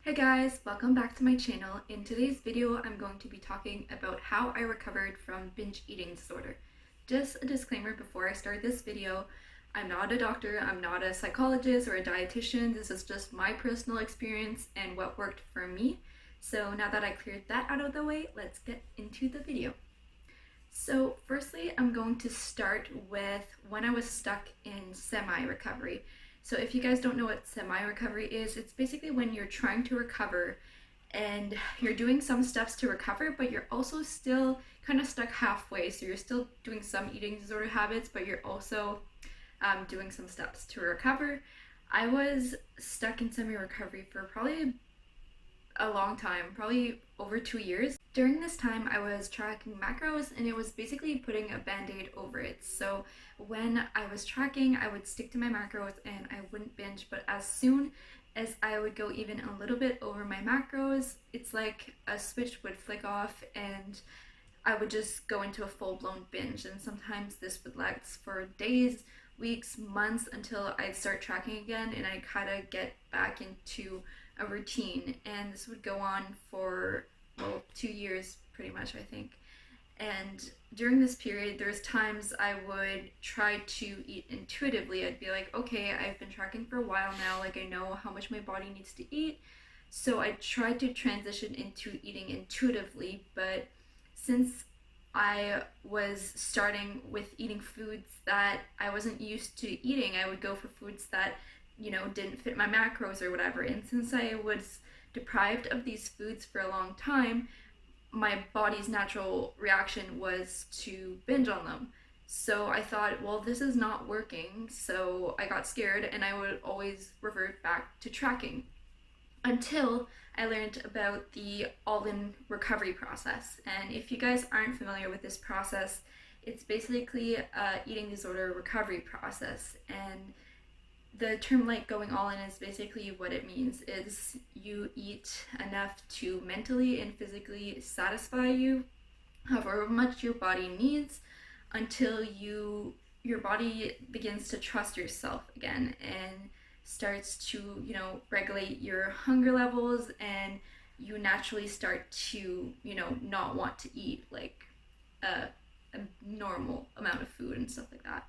Hey guys, welcome back to my channel. In today's video, I'm going to be talking about how I recovered from binge eating disorder. Just a disclaimer before I start this video, I'm not a doctor, I'm not a psychologist or a dietitian. This is just my personal experience and what worked for me. So now that I cleared that out of the way, let's get into the video. So firstly, I'm going to start with when I was stuck in semi-recovery. So if you guys don't know what semi-recovery is, it's basically when you're trying to recover and you're doing some steps to recover, but you're also still kind of stuck halfway. So you're still doing some eating disorder habits, but you're also doing some steps to recover. I was stuck in semi-recovery for probably a long time, probably over 2 years. During this time, I was tracking macros and it was basically putting a band-aid over it. So when I was tracking, I would stick to my macros and I wouldn't binge, but as soon as I would go even a little bit over my macros, it's like a switch would flick off and I would just go into a full-blown binge. And sometimes this would last for days, weeks, months until I'd start tracking again and I kind of get back into a routine. And this would go on for 2 years pretty much, I think. And during this period, there's times I would try to eat intuitively. I'd be like, okay, I've been tracking for a while now, like I know how much my body needs to eat. So I tried to transition into eating intuitively, but since I was starting with eating foods that I wasn't used to eating, I would go for foods that, didn't fit my macros or whatever. And since I was deprived of these foods for a long time, my body's natural reaction was to binge on them. So I thought, well, this is not working. So I got scared and I would always revert back to tracking until I learned about the Alden Recovery process. And if you guys aren't familiar with this process, it's basically a eating disorder recovery process. And the term like going all in is basically what it means is you eat enough to mentally and physically satisfy you, however much your body needs, until your body begins to trust yourself again and starts to, regulate your hunger levels, and you naturally start to, not want to eat like a normal amount of food and stuff like that.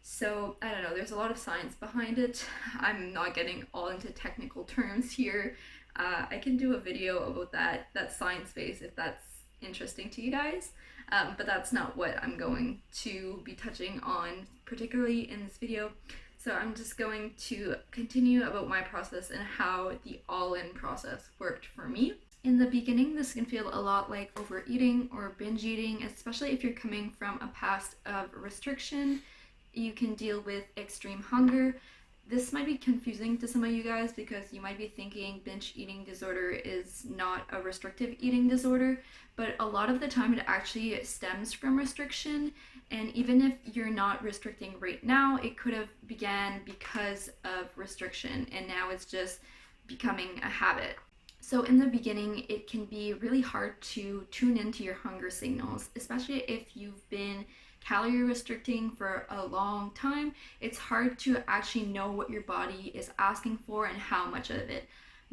So I don't know, there's a lot of science behind it. I'm not getting all into technical terms here. I can do a video about that science base if that's interesting to you guys, but that's not what I'm going to be touching on particularly in this video. So I'm just going to continue about my process and how the all-in process worked for me. In the beginning, this can feel a lot like overeating or binge eating, especially if you're coming from a past of restriction. You can deal with extreme hunger. This might be confusing to some of you guys because you might be thinking binge eating disorder is not a restrictive eating disorder, but a lot of the time it actually stems from restriction. And even if you're not restricting right now, it could have began because of restriction and now it's just becoming a habit. So in the beginning, it can be really hard to tune into your hunger signals, especially if you've been calorie restricting for a long time. It's hard to actually know what your body is asking for and how much of it.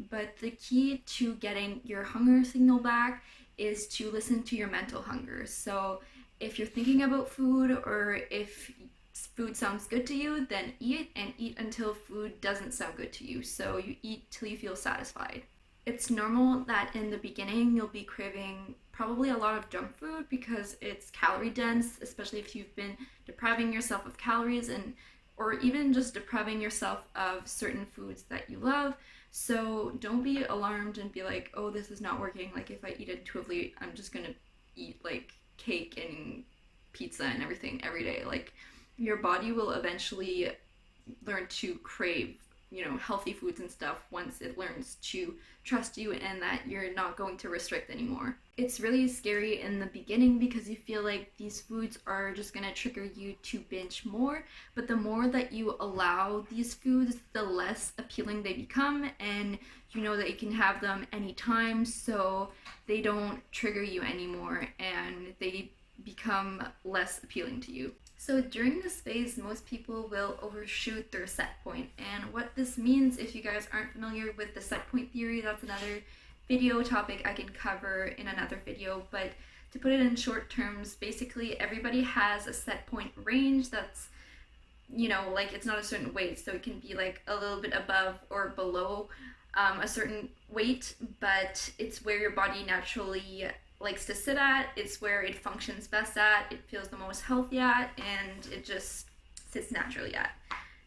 But the key to getting your hunger signal back is to listen to your mental hunger. So if you're thinking about food or if food sounds good to you, then eat, and eat until food doesn't sound good to you. So you eat till you feel satisfied. It's normal that in the beginning you'll be craving probably a lot of junk food because it's calorie dense, especially if you've been depriving yourself of calories or even just depriving yourself of certain foods that you love. So don't be alarmed and be like, oh, this is not working. Like if I eat intuitively, I'm just gonna eat like cake and pizza and everything every day. Like your body will eventually learn to crave healthy foods and stuff once it learns to trust you and that you're not going to restrict anymore. It's really scary in the beginning because you feel like these foods are just going to trigger you to binge more, but the more that you allow these foods, the less appealing they become, and you know that you can have them anytime, so they don't trigger you anymore and they become less appealing to you. So during this phase, most people will overshoot their set point. And what this means, if you guys aren't familiar with the set point theory, that's another video topic I can cover in another video. But to put it in short terms, basically everybody has a set point range that's, like it's not a certain weight. So it can be like a little bit above or below a certain weight, but it's where your body naturally likes to sit at. It's where it functions best at, it feels the most healthy at, and it just sits naturally at.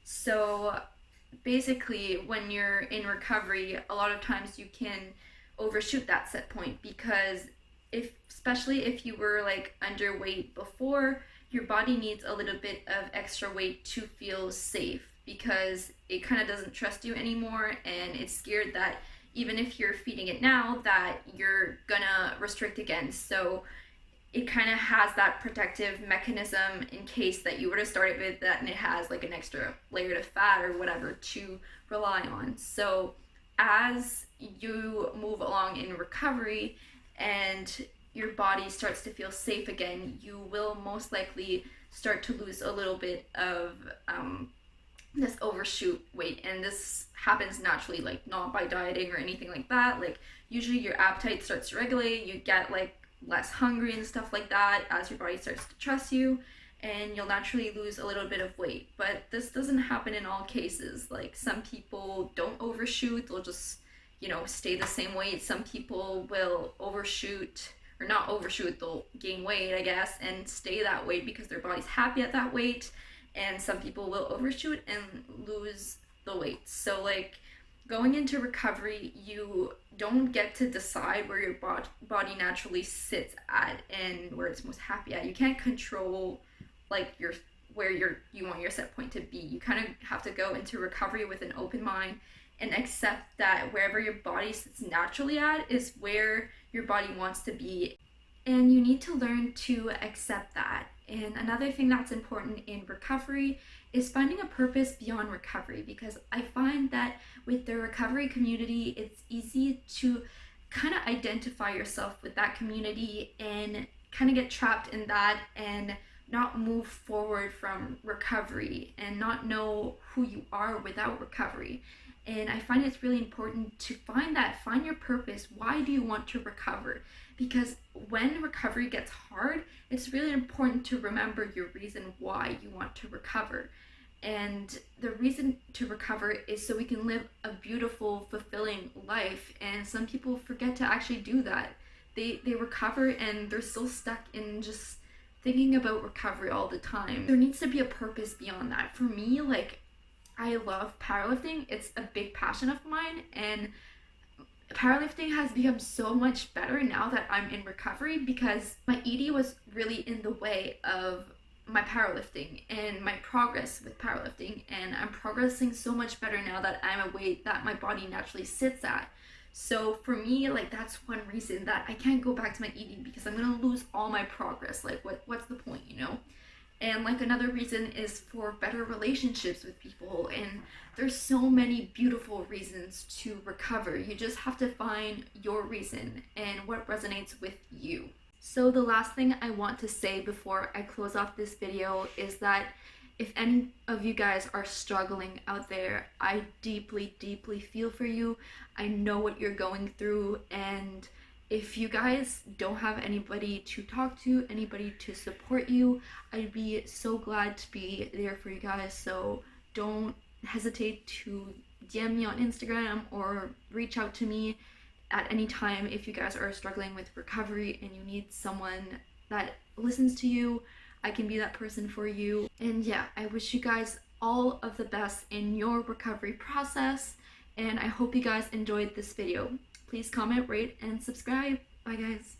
So basically, when you're in recovery, a lot of times you can overshoot that set point, because especially if you were like underweight before, your body needs a little bit of extra weight to feel safe, because it kind of doesn't trust you anymore, and it's scared that even if you're feeding it now, that you're gonna restrict again. So it kind of has that protective mechanism in case that you were to start it with that, and it has like an extra layer of fat or whatever to rely on. So as you move along in recovery and your body starts to feel safe again, you will most likely start to lose a little bit of this overshoot weight. And this happens naturally, like not by dieting or anything like that. Like usually your appetite starts to regulate, you get like less hungry and stuff like that as your body starts to trust you, and you'll naturally lose a little bit of weight. But this doesn't happen in all cases. Like some people don't overshoot, they'll just stay the same weight. Some people will overshoot, or not overshoot, they'll gain weight, I guess, and stay that weight because their body's happy at that weight. And some people will overshoot and lose the weight. So like going into recovery, you don't get to decide where your body naturally sits at and where it's most happy at. You can't control like where you want your set point to be. You kind of have to go into recovery with an open mind and accept that wherever your body sits naturally at is where your body wants to be. And you need to learn to accept that. And another thing that's important in recovery is finding a purpose beyond recovery, because I find that with the recovery community, it's easy to kind of identify yourself with that community and kind of get trapped in that and not move forward from recovery and not know who you are without recovery. And I find it's really important to find your purpose. Why do you want to recover? Because when recovery gets hard, it's really important to remember your reason why you want to recover. And the reason to recover is so we can live a beautiful, fulfilling life. And some people forget to actually do that. They recover and they're still stuck in just thinking about recovery all the time. There needs to be a purpose beyond that. For me, like, I love powerlifting. It's a big passion of mine, and powerlifting has become so much better now that I'm in recovery, because my ED was really in the way of my powerlifting and my progress with powerlifting, and I'm progressing so much better now that I'm a weight that my body naturally sits at. So for me, like, that's one reason that I can't go back to my ED, because I'm gonna lose all my progress. Like, what's the point, And like another reason is for better relationships with people, and there's so many beautiful reasons to recover. You just have to find your reason and what resonates with you. So the last thing I want to say before I close off this video is that if any of you guys are struggling out there, I deeply, deeply feel for you. I know what you're going through, and if you guys don't have anybody to talk to, anybody to support you, I'd be so glad to be there for you guys. So don't hesitate to DM me on Instagram or reach out to me at any time if you guys are struggling with recovery and you need someone that listens to you. I can be that person for you. And yeah, I wish you guys all of the best in your recovery process, and I hope you guys enjoyed this video. Please comment, rate, and subscribe. Bye guys.